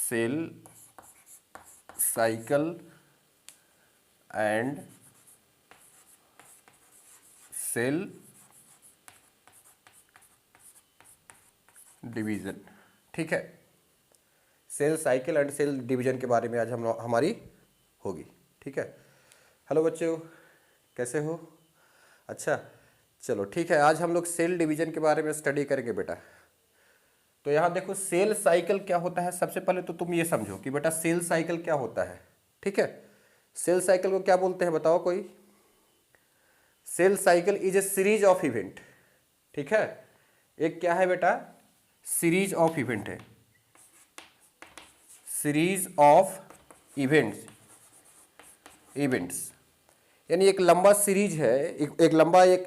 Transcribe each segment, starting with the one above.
Cell cycle and cell division. ठीक है, cell cycle and cell division के बारे में आज हम हमारी होगी। ठीक है, हेलो बच्चों, कैसे हो? अच्छा, चलो ठीक है, आज हम लोग सेल डिवीजन के बारे में स्टडी करेंगे बेटा। तो यहाँ देखो, सेल साइकिल क्या होता है। सबसे पहले तो तुम ये समझो कि बेटा सेल साइकिल क्या होता है। ठीक है, सेल साइकिल को क्या बोलते हैं बताओ कोई? Cell cycle is a series of event. ठीक है, एक क्या है बेटा? सीरीज ऑफ इवेंट है, सीरीज ऑफ इवेंट्स यानी एक लंबा सीरीज है, एक लंबा एक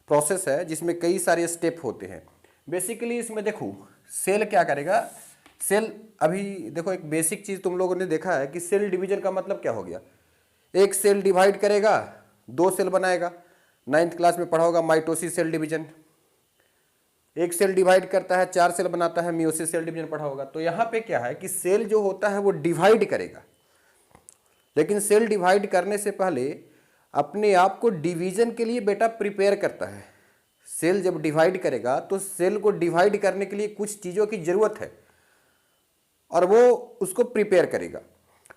प्रोसेस है जिसमें कई सारे स्टेप होते हैं। बेसिकली इसमें देखो सेल क्या करेगा। सेल, अभी देखो एक बेसिक चीज तुम लोगों ने देखा है कि सेल डिवीजन का मतलब क्या हो गया। एक सेल डिवाइड करेगा, दो सेल बनाएगा। 9th क्लास में पढ़ा होगा माइटोसिस सेल डिवीजन। एक सेल डिवाइड करता है, 4 सेल बनाता है, मियोसिस सेल डिवीजन पढ़ा होगा। तो यहाँ पे क्या है कि सेल जो होता है वो डिवाइड करेगा, लेकिन सेल डिवाइड करने से पहले अपने आप को डिवीजन के लिए बेटा प्रिपेयर करता है। सेल जब डिवाइड करेगा तो सेल को डिवाइड करने के लिए कुछ चीज़ों की ज़रूरत है और वो उसको प्रिपेयर करेगा।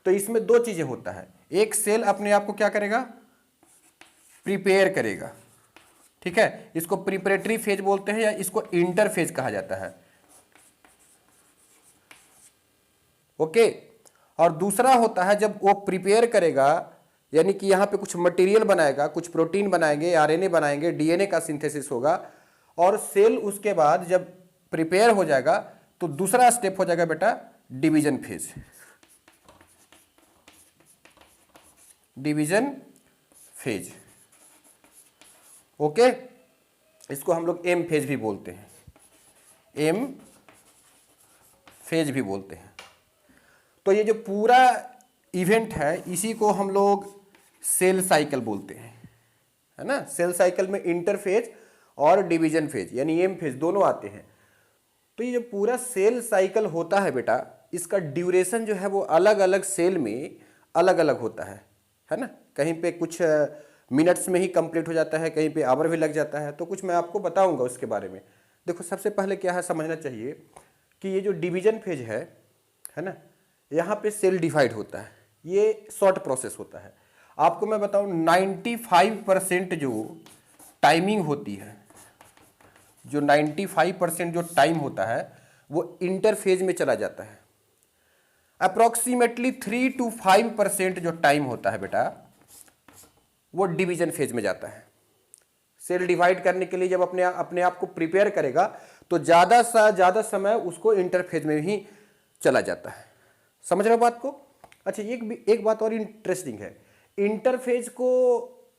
तो इसमें दो चीज़ें होता है, एक सेल अपने आप को क्या करेगा? प्रिपेयर करेगा। ठीक है, इसको प्रिपरेटरी फेज बोलते हैं या इसको इंटरफेज कहा जाता है। ओके, और दूसरा होता है जब वो प्रिपेयर करेगा, यानी कि यहाँ पे कुछ मटेरियल बनाएगा, कुछ प्रोटीन बनाएंगे, आरएनए बनाएंगे, डीएनए का सिंथेसिस होगा, और सेल उसके बाद जब प्रिपेयर हो जाएगा तो दूसरा स्टेप हो जाएगा बेटा division phase. Division phase, okay, इसको हम लोग एम फेज भी बोलते हैं, एम फेज भी बोलते हैं। तो ये जो पूरा इवेंट है इसी को हम लोग सेल साइकिल बोलते हैं, है ना। सेल साइकिल में इंटरफेज और डिवीजन फेज यानी एम फेज दोनों आते हैं। तो ये जो पूरा सेल साइकिल होता है बेटा, इसका ड्यूरेशन जो है वो अलग अलग सेल में अलग अलग होता है ना। कहीं पे कुछ मिनट्स में ही कंप्लीट हो जाता है, कहीं पे आवर भी लग जाता है। तो कुछ मैं आपको बताऊंगा उसके बारे में। देखो सबसे पहले क्या है समझना चाहिए कि ये जो डिवीजन फेज है ना, यहाँ पे सेल डिवाइड होता है, ये शॉर्ट प्रोसेस होता है। आपको मैं बताऊं 95% जो टाइमिंग होती है, जो 95% जो टाइम होता है वो इंटरफेज में चला जाता है। अप्रोक्सीमेटली 3 to 5% जो टाइम होता है बेटा वो डिवीजन फेज में जाता है। सेल डिवाइड करने के लिए जब अपने आप को प्रिपेयर करेगा तो ज़्यादा से ज़्यादा समय उसको इंटरफेज में ही चला जाता है। समझ रहे हो बात को? अच्छा, एक बात और इंटरेस्टिंग है। इंटरफेज को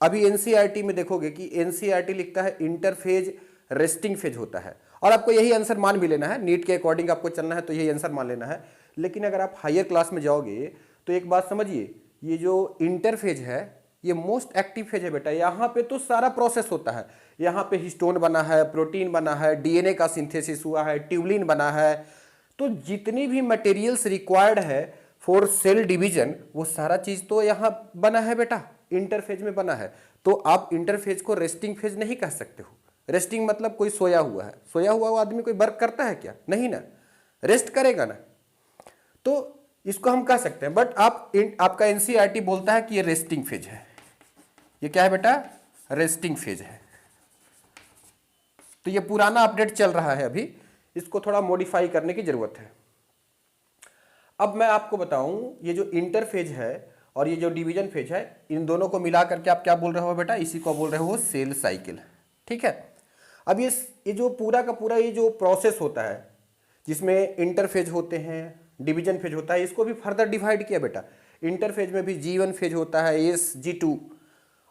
अभी एनसीईआरटी में देखोगे कि एनसीईआरटी लिखता है इंटरफेज रेस्टिंग फेज होता है, और आपको यही आंसर मान भी लेना है। नीट के अकॉर्डिंग आपको चलना है तो यही आंसर मान लेना है। लेकिन अगर आप हायर क्लास में जाओगे तो एक बात समझिए, ये जो इंटरफेज है ये मोस्ट एक्टिव फेज है बेटा। यहाँ पे तो सारा प्रोसेस होता है, यहाँ पे हिस्टोन बना है, प्रोटीन बना है, डीएनए का सिंथेसिस हुआ है, ट्यूबलिन बना है। तो जितनी भी मटेरियल्स रिक्वायर्ड है फॉर सेल डिवीजन वो सारा चीज तो यहाँ बना है बेटा, इंटरफेज में बना है। तो आप इंटरफेज को रेस्टिंग फेज नहीं कह सकते हो। रेस्टिंग मतलब कोई सोया हुआ है, सोया हुआ आदमी कोई वर्क करता है क्या? नहीं ना, रेस्ट करेगा ना। तो इसको हम कह सकते हैं, बट आपका एनसीईआरटी बोलता है कि ये रेस्टिंग फेज है। ये क्या है बेटा? रेस्टिंग फेज है। तो ये पुराना अपडेट चल रहा है अभी, इसको थोड़ा मॉडिफाई करने की जरूरत है। अब मैं आपको बताऊं, ये जो इंटरफेज है और ये जो डिवीजन फेज है, इन दोनों को मिला करके आप क्या बोल रहे हो बेटा? इसी को बोल रहे हो सेल साइकिल। ठीक है, अब ये जो पूरा का पूरा ये जो प्रोसेस होता है जिसमें इंटरफेज होते हैं, डिवीजन फेज होता है, इसको भी फर्दर डिवाइड किया बेटा। इंटरफेज में भी G1 फेज होता है, एस G2,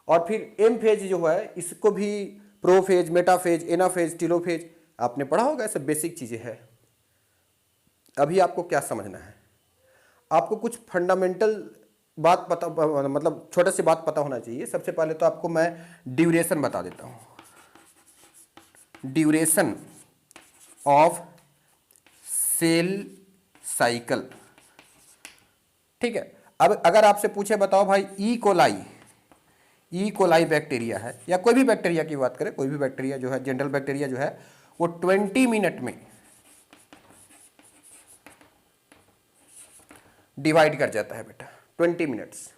और फिर एम फेज जो है इसको भी प्रोफेज, मेटाफेज, एनाफेज, टीलोफेज आपने पढ़ा होगा। ऐसे बेसिक चीजें हैं। अभी आपको क्या समझना है? आपको कुछ फंडामेंटल बात पता, मतलब छोटे सी बात पता होना चाहिए। सबसे पहले तो आपको मैं ड्यूरेशन बता देता हूं। ड्यूरेशन ऑफ सेल साइकिल ठीक है। अब अगर आपसे पूछे बताओ भाई ई कोलाई बैक्टीरिया है या कोई भी बैक्टीरिया की बात करें, कोई भी बैक्टीरिया जो है, जनरल बैक्टीरिया जो है, वो 20 मिनट में डिवाइड कर जाता है बेटा, 20 मिनट्स।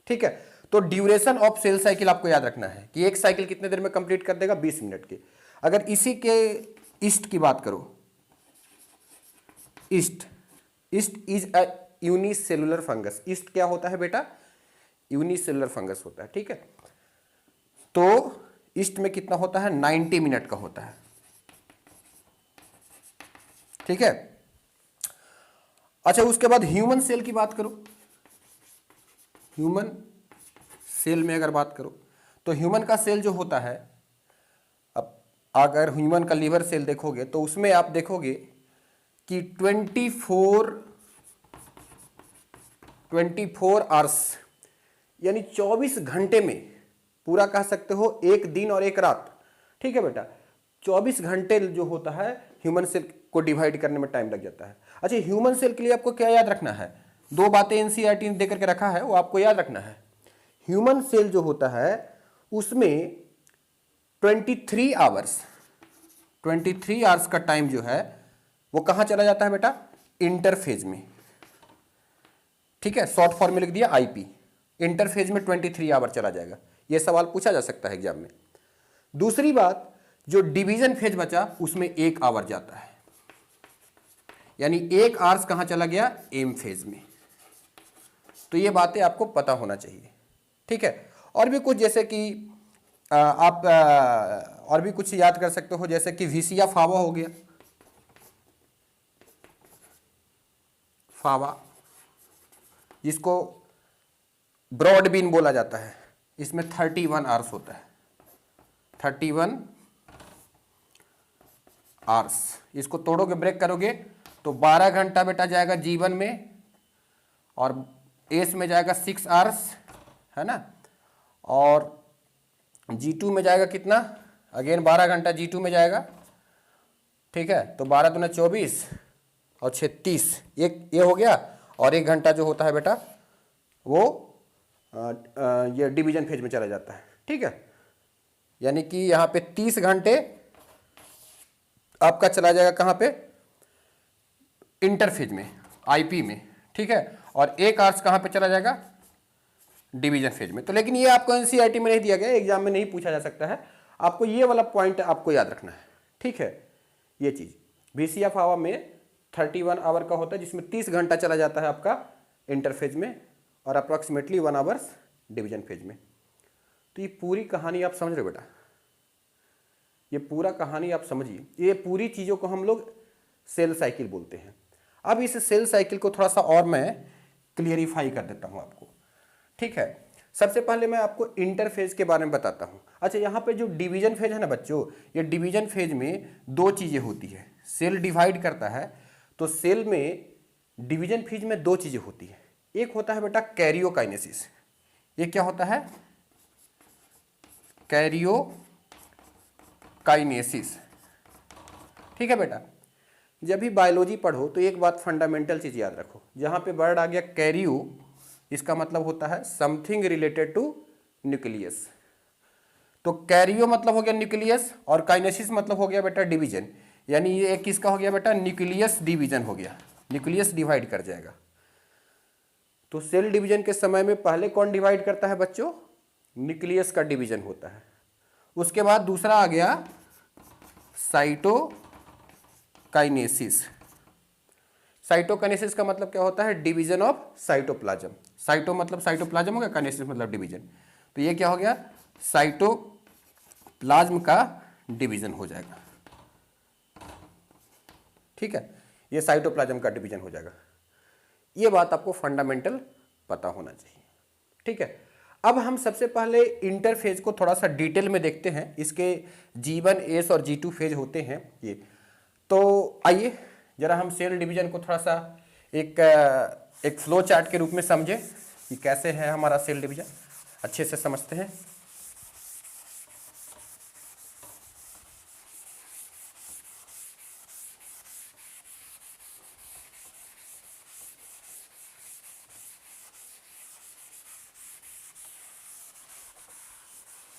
ठीक है, तो ड्यूरेशन ऑफ सेल साइकिल आपको याद रखना है कि एक साइकिल कितने देर में कंप्लीट कर देगा, 20 मिनट की। अगर इसी के ईस्ट की बात करो, east is a unicellular fungus. East क्या होता है बेटा, यूनिसेलुलर फंगस होता है। ठीक है, तो ईस्ट में कितना होता है, 90 मिनट का होता है। ठीक है, अच्छा उसके बाद ह्यूमन सेल की बात करो, ह्यूमन सेल में अगर बात करो तो ह्यूमन का सेल जो होता है, अब अगर ह्यूमन का लीवर सेल देखोगे तो उसमें आप देखोगे कि 24 आवर्स यानी 24 घंटे में, पूरा कह सकते हो एक दिन और एक रात। ठीक है बेटा, 24 घंटे जो होता है ह्यूमन सेल को डिवाइड करने में टाइम लग जाता है। अच्छा, ह्यूमन सेल के लिए आपको क्या याद रखना है, दो बातें एनसीईआरटी ने देकर के रखा है, वो आपको याद रखना है। ह्यूमन सेल जो होता है उसमें 23 आवर्स का टाइम जो है वो कहां चला जाता है बेटा, इंटरफेज में। ठीक है, शॉर्ट फॉर्म में लिख दिया आईपी, इंटरफेज में 23 आवर चला जाएगा। यह सवाल पूछा जा सकता है एग्जाम में। दूसरी बात, जो डिवीजन फेज बचा उसमें 1 आवर जाता है, यानी 1 आवर्स कहां चला गया, एम फेज में। तो ये बातें आपको पता होना चाहिए। ठीक है, और भी कुछ जैसे कि आप और भी कुछ याद कर सकते हो, जैसे कि विसिया फावा हो गया, फावा जिसको ब्रॉड बीन बोला जाता है, इसमें 31 आवर्स होता है, 31 आवर्स। इसको तोड़ोगे, ब्रेक करोगे तो 12 घंटा बेटा जाएगा जीवन में, और एस में जाएगा 6 आवर्स, है ना, और G2 में जाएगा कितना, अगेन 12 घंटा G2 में जाएगा। ठीक है, तो 12 दूना 24 और 36, ये हो गया, और 1 घंटा जो होता है बेटा वो ये डिवीजन फेज में चला जाता है। ठीक है, यानी कि यहाँ पे 30 घंटे आपका चला जाएगा कहाँ पे, इंटरफेज में, आईपी में। ठीक है, और 1 आवर्स कहाँ पे चला जाएगा, डिवीजन फेज में। तो लेकिन ये आपको एनसीईआरटी में नहीं दिया गया, एग्जाम में नहीं पूछा जा सकता है, आपको ये वाला पॉइंट आपको याद रखना है। ठीक है, ये चीज़ विसिया फावा में 31 आवर का होता है, जिसमें 30 घंटा चला जाता है आपका इंटरफेज में, और अप्रॉक्सीमेटली 1 आवर्स डिवीजन फेज में। तो ये पूरी कहानी आप समझ रहे हो बेटा, ये पूरा कहानी आप समझिए, ये पूरी चीज़ों को हम लोग सेल साइकिल बोलते हैं। अब इस सेल साइकिल को थोड़ा सा और मैं क्लियरिफाई कर देता हूँ आपको। ठीक है, सबसे पहले मैं आपको इंटरफेज के बारे में बताता हूँ। अच्छा, यहाँ पे जो डिवीजन फेज है ना बच्चों, ये डिवीजन फेज में 2 चीज़ें होती है। सेल डिवाइड करता है तो सेल में डिवीजन फेज में 2 चीज़ें होती है। एक होता है बेटा कैरियोकाइनेसिस, ये क्या होता है, कैरियोकाइनेसिस। ठीक है बेटा, जब भी बायोलॉजी पढ़ो तो एक बात फंडामेंटल चीज़ याद रखो, जहाँ पे वर्ड आ गया कैरियो, इसका मतलब होता है समथिंग रिलेटेड टू न्यूक्लियस। तो कैरियो मतलब हो गया न्यूक्लियस, और काइनेसिस मतलब हो गया बेटा डिवीजन, यानी ये एक किसका हो गया बेटा, न्यूक्लियस डिवीजन हो गया, न्यूक्लियस डिवाइड कर जाएगा। तो सेल डिवीजन के समय में पहले कौन डिवाइड करता है बच्चों, न्यूक्लियस का डिवीजन होता है। उसके बाद दूसरा आ गया साइटोकाइनेसिस। साइटोकाइनेसिस का मतलब क्या होता है, डिवीजन ऑफ साइटोप्लाज्म। साइटो मतलब साइटोप्लाज्म हो गया, काइनेसिस मतलब डिवीजन। तो ये क्या हो गया, साइटोप्लाज्म का डिवीजन हो जाएगा। ठीक है, ये साइटोप्लाज्म का डिवीजन हो जाएगा। ये बात आपको फंडामेंटल पता होना चाहिए। ठीक है, अब हम सबसे पहले इंटरफेज को थोड़ा सा डिटेल में देखते हैं। इसके G1, S और G2 फेज होते हैं ये। तो आइए जरा हम सेल डिवीजन को थोड़ा सा एक फ्लो चार्ट के रूप में समझें कि कैसे है हमारा सेल डिवीजन, अच्छे से समझते हैं।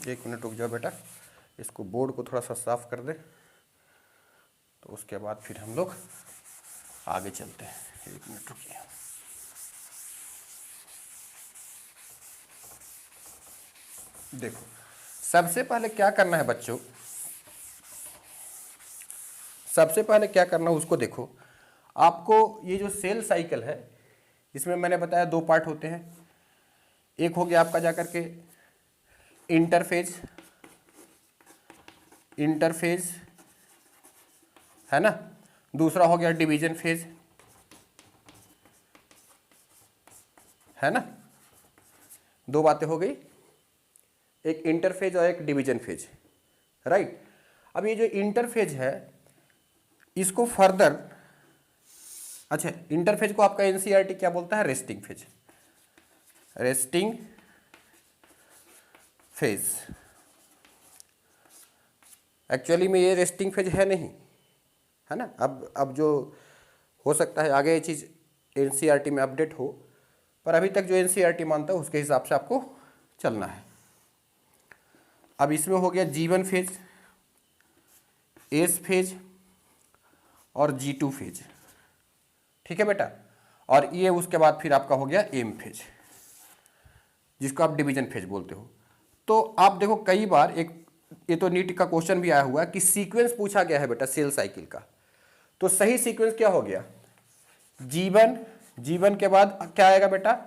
एक मिनट रुक जाओ बेटा, इसको बोर्ड को थोड़ा सा साफ कर दे, तो उसके बाद फिर हम लोग आगे चलते हैं। एक मिनट रुकिए। देखो सबसे पहले क्या करना है बच्चों, सबसे पहले क्या करना है उसको देखो। आपको ये जो सेल साइकिल है इसमें मैंने बताया दो पार्ट होते हैं। एक हो गया आपका जाकर के इंटरफेज, इंटरफेज है ना, दूसरा हो गया डिवीजन फेज, है ना। दो बातें हो गई, एक इंटरफेज और एक डिवीजन फेज, राइट। अब ये जो इंटरफेज है इसको फर्दर, अच्छा इंटरफेज को आपका एनसीईआरटी क्या बोलता है, resting phase, resting phase. Actually में ये रेस्टिंग फेज है नहीं, है ना। अब जो हो सकता है आगे ये चीज़ एनसीईआरटी में अपडेट हो, पर अभी तक जो एनसीईआरटी मानता है उसके हिसाब से आपको चलना है। अब इसमें हो गया G1 फेज, एस फेज और G2 फेज, ठीक है बेटा। और ये उसके बाद फिर आपका हो गया एम फेज, जिसको आप डिवीजन फेज बोलते हो। तो आप देखो कई बार एक, ये तो नीट का क्वेश्चन भी आया हुआ है कि सीक्वेंस पूछा गया है बेटा सेल साइकिल का, तो सही सीक्वेंस क्या हो गया, G1, G1 के बाद क्या आएगा बेटा,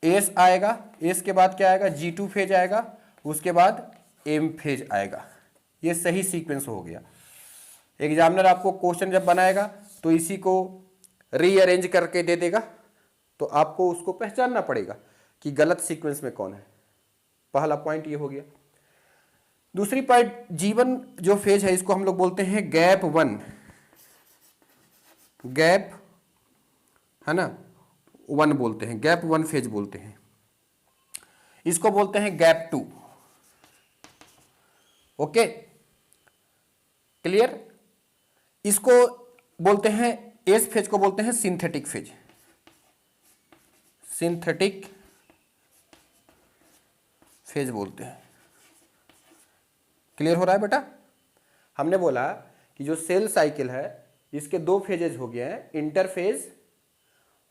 एस आएगा, एस के बाद क्या आएगा, G2 फेज आएगा, उसके बाद एम फेज आएगा। ये सही सीक्वेंस हो गया। एग्जामिनर आपको क्वेश्चन जब बनाएगा तो इसी को रीअरेंज करके दे देगा, तो आपको उसको पहचानना पड़ेगा कि गलत सीक्वेंस में कौन है। पहला पॉइंट ये हो गया। दूसरी पॉइंट, G1 जो फेज है इसको हम लोग बोलते हैं गैप 1, गैप है ना 1 बोलते हैं, गैप 1 फेज बोलते हैं। इसको बोलते हैं गैप 2। Okay clear. इसको बोलते हैं, एस फेज को बोलते हैं सिंथेटिक फेज, सिंथेटिक फेज बोलते हैं। क्लियर हो रहा है बेटा। हमने बोला कि जो सेल साइकिल है इसके दो फेजेज हो गए हैं, इंटरफेज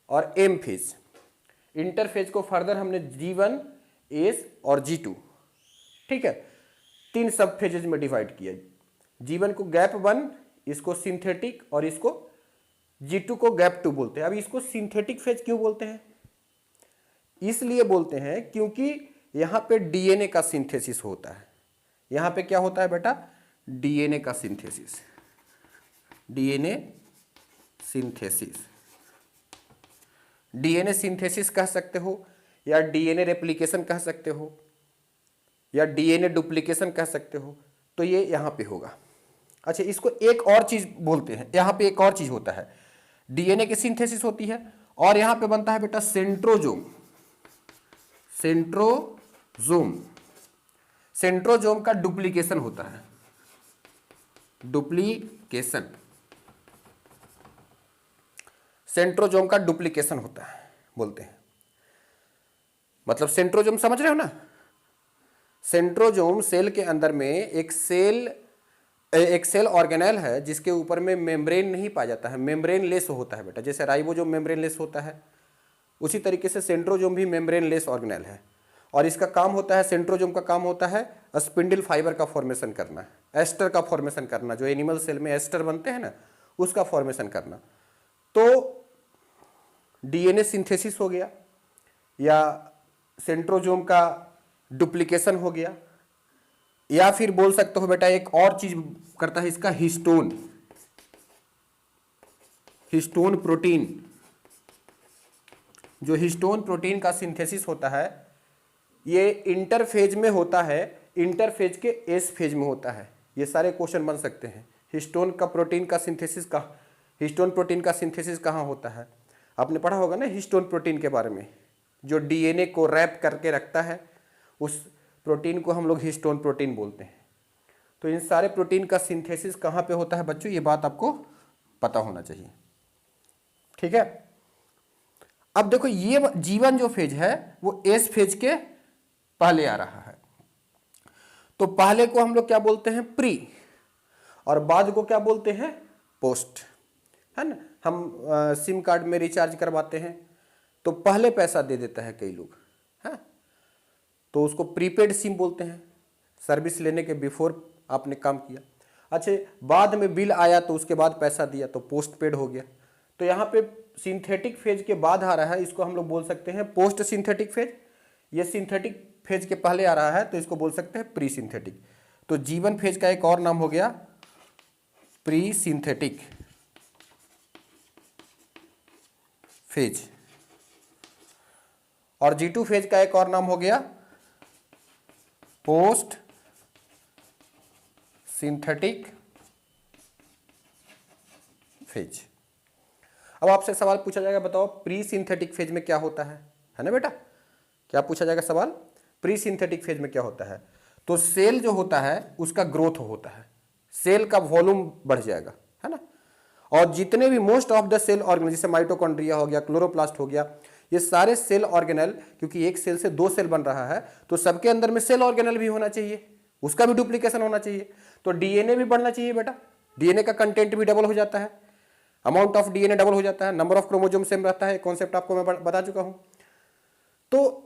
और एम फेज। इंटरफेज को फर्दर हमने G1, एस और G2, ठीक है, 3 सब फेजेज में डिवाइड किया। G1 को गैप 1, इसको सिंथेटिक, और इसको G2 को गैप 2 बोलते हैं। अब इसको सिंथेटिक फेज क्यों बोलते हैं, इसलिए बोलते हैं क्योंकि यहां पे डीएनए का सिंथेसिस होता है। यहां पे क्या होता है बेटा, डीएनए का synthesis, DNA synthesis. DNA synthesis कह सकते हो, या डीएनए रेप्लिकेशन कह सकते हो, या डीएनए डुप्लीकेशन कह सकते हो। तो ये यहां पे होगा। अच्छा इसको एक और चीज बोलते हैं, यहां पे एक और चीज होता है, डीएनए की सिंथेसिस होती है और यहां पे बनता है बेटा सेंट्रोजोम, सेंट्रोजोम। सेंट्रोजोम का डुप्लीकेशन होता है, डुप्लीकेशन, सेंट्रोजोम का डुप्लीकेशन होता है बोलते हैं। मतलब सेंट्रोजोम समझ रहे हो ना। सेंट्रोजोम सेल के अंदर में एक सेल ऑर्गेनेल है जिसके ऊपर में मेम्ब्रेन नहीं पाया जाता है, मेम्ब्रेन लेस होता है बेटा। जैसे राइबोसोम मेम्ब्रेन लेस होता है, उसी तरीके से सेंट्रोजोम भी मेम्ब्रेन लेस ऑर्गेनेल है। और इसका काम होता है, सेंट्रोजोम का काम होता है स्पिंडल फाइबर का फॉर्मेशन करना, एस्टर का फॉर्मेशन करना, जो एनिमल सेल में एस्टर बनते हैं ना उसका फॉर्मेशन करना। तो डीएनए सिंथेसिस हो गया, या सेंट्रोजोम का डुप्लीकेशन हो गया, या फिर बोल सकते हो बेटा एक और चीज करता है इसका, हिस्टोन, हिस्टोन प्रोटीन। जो हिस्टोन प्रोटीन का सिंथेसिस होता है ये इंटरफेज में होता है, इंटरफेज के एस फेज में होता है। ये सारे क्वेश्चन बन सकते हैं। हिस्टोन का प्रोटीन का सिंथेसिस कहाँ, हिस्टोन प्रोटीन का सिंथेसिस कहाँ होता है, आपने पढ़ा होगा ना हिस्टोन प्रोटीन के बारे में। जो डीएनए को रैप करके रखता है उस प्रोटीन को हम लोग हिस्टोन प्रोटीन बोलते हैं। तो इन सारे प्रोटीन का सिंथेसिस कहाँ पे होता है बच्चों, ये बात आपको पता होना चाहिए, ठीक है। अब देखो ये G1 जो फेज है वो एस फेज के पहले आ रहा है। तो पहले को हम लोग क्या बोलते हैं, प्री, और बाद को क्या बोलते हैं, पोस्ट, है ना। हम सिम कार्ड में रिचार्ज करवाते हैं तो पहले पैसा दे देता है कई लोग, है, तो उसको प्रीपेड सिम बोलते हैं, सर्विस लेने के बिफोर आपने काम किया। अच्छा, बाद में बिल आया तो उसके बाद पैसा दिया तो पोस्ट पेड हो गया। तो यहाँ पे सिंथेटिक फेज के बाद आ रहा है, इसको हम लोग बोल सकते हैं पोस्ट सिंथेटिक फेज। ये सिंथेटिक फेज के पहले आ रहा है तो इसको बोल सकते हैं प्री सिंथेटिक। तो जीवन फेज का एक और नाम हो गया प्री सिंथेटिक फेज, और G2 फेज का एक और नाम हो गया पोस्ट सिंथेटिक फेज। अब आपसे सवाल पूछा जाएगा, बताओ प्री सिंथेटिक फेज में क्या होता है ना बेटा, क्या पूछा जाएगा सवाल, प्री सिंथेटिक फेज में क्या होता है। तो सेल जो होता है उसका ग्रोथ होता है, सेल का वॉल्यूम बढ़ जाएगा, है ना। और जितने भी most of the cell organelle, जैसे माइटोकॉन्ड्रिया हो गया, क्लोरोप्लास्ट हो गया, ये सारे सेल ऑर्गेनल, क्योंकि एक सेल से दो सेल बन रहा है तो सबके अंदर में सेल ऑर्गेनल भी होना चाहिए, उसका भी डुप्लीकेशन होना चाहिए। तो डीएनए भी बढ़ना चाहिए बेटा, डीएनए का कंटेंट भी डबल हो जाता है, अमाउंट ऑफ डीएनए डबल हो जाता है, नंबर ऑफ क्रोमोसोम सेम रहता है, कॉन्सेप्ट आपको मैं बता चुका हूं। तो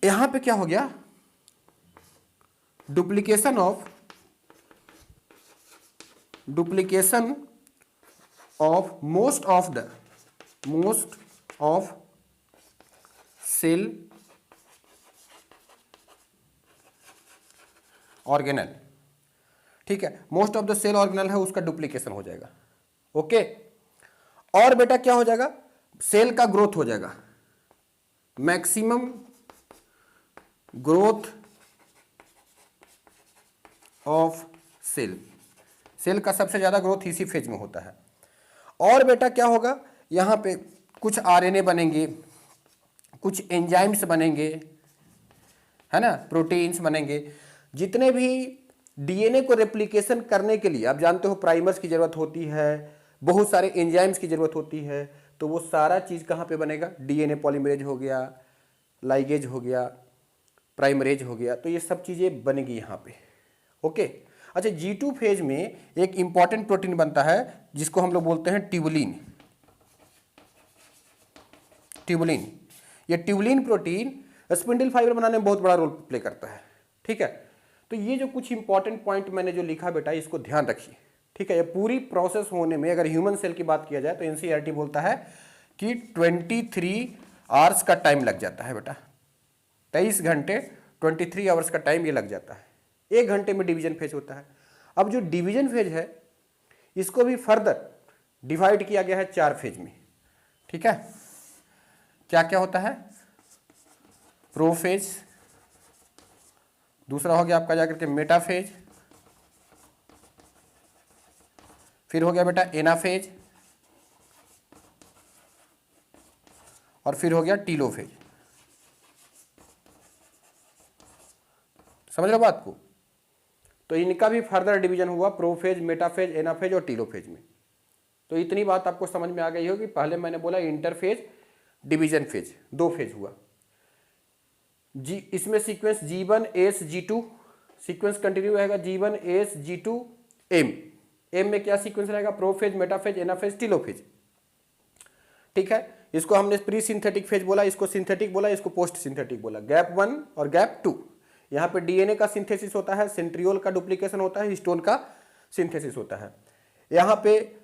यहां पे क्या हो गया, duplication of most of cell organelle, ठीक है, most of the cell organelle है उसका डुप्लीकेशन हो जाएगा, ओके। और बेटा क्या हो जाएगा, सेल का ग्रोथ हो जाएगा, maximum growth of cell, cell का सबसे ज्यादा ग्रोथ इसी फेज में होता है। और बेटा क्या होगा, यहां पे कुछ आरएनए बनेंगे, कुछ एंजाइम्स बनेंगे, है ना, प्रोटीन्स बनेंगे। जितने भी डीएनए को रेप्लिकेशन करने के लिए आप जानते हो प्राइमर्स की जरूरत होती है, बहुत सारे एंजाइम्स की जरूरत होती है, तो वो सारा चीज कहां पे बनेगा, डीएनए पॉलीमरेज हो गया, लाइगेज हो गया, प्राइमरेज हो गया, तो ये सब चीजें बनेगी यहां पे, ओके। अच्छा, G2 फेज में एक इंपॉर्टेंट प्रोटीन बनता है जिसको हम लोग बोलते हैं ट्यूबुलिन। ये ट्यूबुलिन प्रोटीन स्पिंडल फाइबर बनाने में बहुत बड़ा रोल प्ले करता है, ठीक है। तो ये जो कुछ इंपॉर्टेंट पॉइंट मैंने जो लिखा बेटा, इसको ध्यान रखिए, ठीक है। ये पूरी प्रोसेस होने में अगर ह्यूमन सेल की बात किया जाए तो एनसीईआरटी बोलता है कि 23 आवर्स का टाइम लग जाता है बेटा, 23 घंटे 23 आवर्स का टाइम ये लग जाता है। 1 घंटे में डिवीजन फेज होता है। अब जो डिवीजन फेज है इसको भी फर्दर डिवाइड किया गया है 4 फेज में, ठीक है। क्या क्या होता है, प्रोफेज, दूसरा हो गया आपका जाकर के मेटाफेज, फिर हो गया बेटा एनाफेज, और फिर हो गया टीलोफेज। समझ रहे हो बात को। तो इनका भी फर्दर डिवीजन हुआ प्रोफेज, मेटाफेज, एनाफेज और टीलोफेज में। तो इतनी बात आपको समझ में आ गई होगी। पहले मैंने बोला इंटरफेज, डिवीजन फेज, 2 फेज हुआ। इसमें sequence G1 S G2 sequence continue रहेगा, G1 S G2 M। M में क्या सीक्वेंस रहेगा, प्रोफेज, मेटाफेज, एनाफेज, टीलोफेज, ठीक है। इसको हमने प्री सिंथेटिक फेज बोला, इसको सिंथेटिक बोला, इसको पोस्ट सिंथेटिक बोला। गैप 1 और गैप 2, यहाँ पे डीएनए का सिंथेसिस होता है, सेंट्रियोल का डुप्लीकेशन होता है, हिस्टोन का सिंथेसिस होता है। यहाँ पे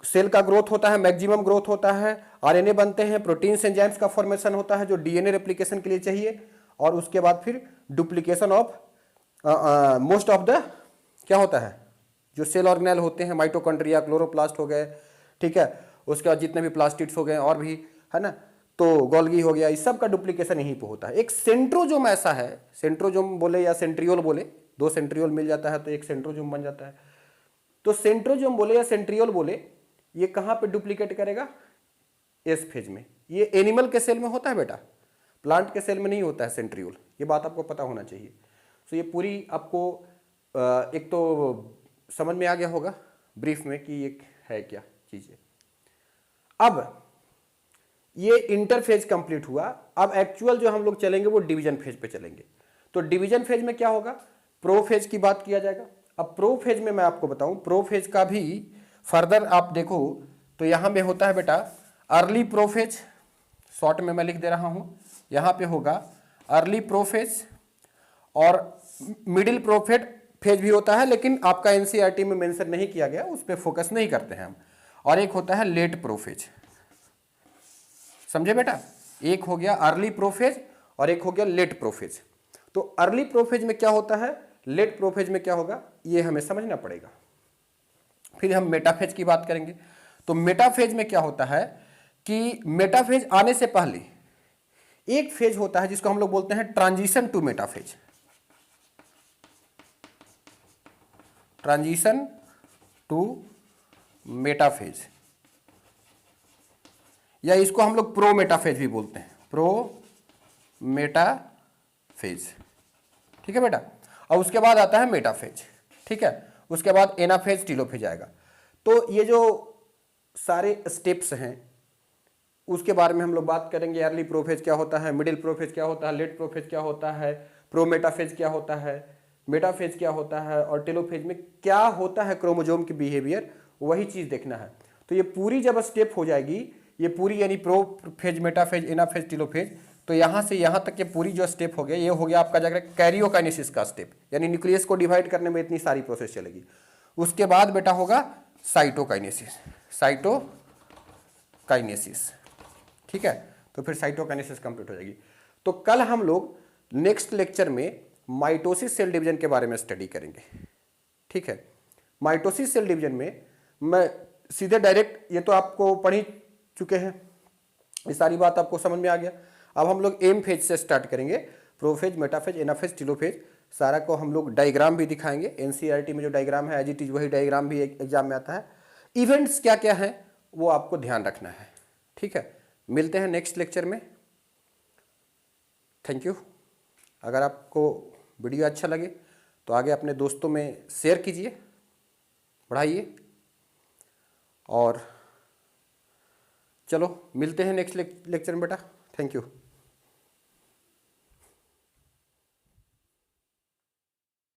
सेल का ग्रोथ होता है, मैक्सिमम ग्रोथ होता है, आरएनए बनते हैं, प्रोटीन्स एंजाइम्स का फॉर्मेशन होता है जो डीएनए रेप्लिकेशन के लिए चाहिए, और उसके बाद फिर duplication of most of the क्या होता है, जो सेल ऑर्गेनेल होते हैं, माइटोकॉन्ड्रिया, क्लोरोप्लास्ट हो गए, ठीक है, उसके बाद जितने भी प्लास्टिड्स हो गए और भी, है ना, तो गोल्गी हो गया, इस सब का डुप्लीकेशन यहीं पे होता है। एक सेंट्रोजोम ऐसा है, सेंट्रोजोम बोले या सेंट्रियोल बोले, 2 सेंट्रियोल मिल जाता है तो एक सेंट्रोजोम बन जाता है। तो सेंट्रोजोम बोले या सेंट्रियोल बोले, ये कहां पे डुप्लीकेट करेगा, एस फेज में। ये एनिमल के सेल में होता है बेटा, प्लांट के सेल में नहीं होता है सेंट्रियोल, ये बात आपको पता होना चाहिए। तो ये पूरी आपको एक तो समझ में आ गया होगा ब्रीफ में कि ये है क्या चीजें। अब ये इंटरफेज कंप्लीट हुआ, अब एक्चुअल जो हम लोग चलेंगे वो डिवीजन फेज पे चलेंगे। तो डिवीजन फेज में क्या होगा, प्रोफेज की बात किया जाएगा। अब प्रोफेज में मैं आपको बताऊं, प्रोफेज का भी फर्दर आप देखो तो यहां में होता है बेटा अर्ली प्रोफेज, शॉर्ट में मैं लिख दे रहा हूं, यहां पे होगा अर्ली प्रोफेज और मिडिल प्रोफेज फेज भी होता है, लेकिन आपका एनसीईआरटी में मेंशन नहीं किया गया, उस पर फोकस नहीं करते हैं हम। और एक होता है लेट प्रोफेज, समझे बेटा, एक हो गया अर्ली प्रोफेज और एक हो गया लेट प्रोफेज। तो अर्ली प्रोफेज में क्या होता है, लेट प्रोफेज में क्या होगा, ये हमें समझना पड़ेगा। फिर हम मेटाफेज की बात करेंगे। तो मेटाफेज में क्या होता है कि मेटाफेज आने से पहले एक फेज होता है जिसको हम लोग बोलते हैं transition to metaphase, transition to metaphase, या इसको हम लोग प्रो मेटाफेज भी बोलते हैं, प्रो मेटाफेज, ठीक है बेटा। और उसके बाद आता है मेटाफेज, ठीक है, उसके बाद एनाफेज, टीलोफेज आएगा। तो ये जो सारे स्टेप्स हैं उसके बारे में हम लोग बात करेंगे। अर्ली प्रोफेज क्या होता है, मिडिल प्रोफेज क्या होता है, लेट प्रोफेज क्या होता है, प्रो मेटाफेज क्या होता है, मेटाफेज क्या होता है, और टेलोफेज में क्या होता है क्रोमोजोम की बिहेवियर, वही चीज देखना है। तो ये पूरी जब स्टेप हो जाएगी, ये पूरी यानी प्रोफेज, मेटाफेज, एनाफेज, टेलोफेज, तो यहाँ से यहाँ तक ये पूरी जो स्टेप हो गया, ये हो गया आपका जाकर कैरियोकाइनेसिस का स्टेप, यानी न्यूक्लियस को डिवाइड करने में इतनी सारी प्रोसेस चलेगी। उसके बाद बेटा होगा साइटोकाइनेसिस, साइटोकाइनेसिस, ठीक है। तो फिर साइटोकाइनेसिस कंप्लीट हो जाएगी। तो कल हम लोग नेक्स्ट लेक्चर में माइटोसिस सेल डिवीजन के बारे में स्टडी करेंगे, ठीक है। माइटोसिस सेल डिवीजन में मैं सीधे डायरेक्ट, ये तो आपको पढ़ ही चुके हैं, ये सारी बात आपको समझ में आ गया। अब हम लोग एम फेज से स्टार्ट करेंगे, प्रोफेज, मेटाफेज, एनाफेज, टीलोफेज, सारा को हम लोग डायग्राम भी दिखाएंगे। एनसीईआरटी में जो डायग्राम है एज इट इज वही डायग्राम भी एग्जाम में आता है। इवेंट्स क्या क्या है वो आपको ध्यान रखना है, ठीक है। मिलते हैं नेक्स्ट लेक्चर में, थैंक यू। अगर आपको वीडियो अच्छा लगे तो आगे अपने दोस्तों में शेयर कीजिए, बढ़ाइए, और चलो मिलते हैं नेक्स्ट लेक्चर में बेटा, थैंक यू।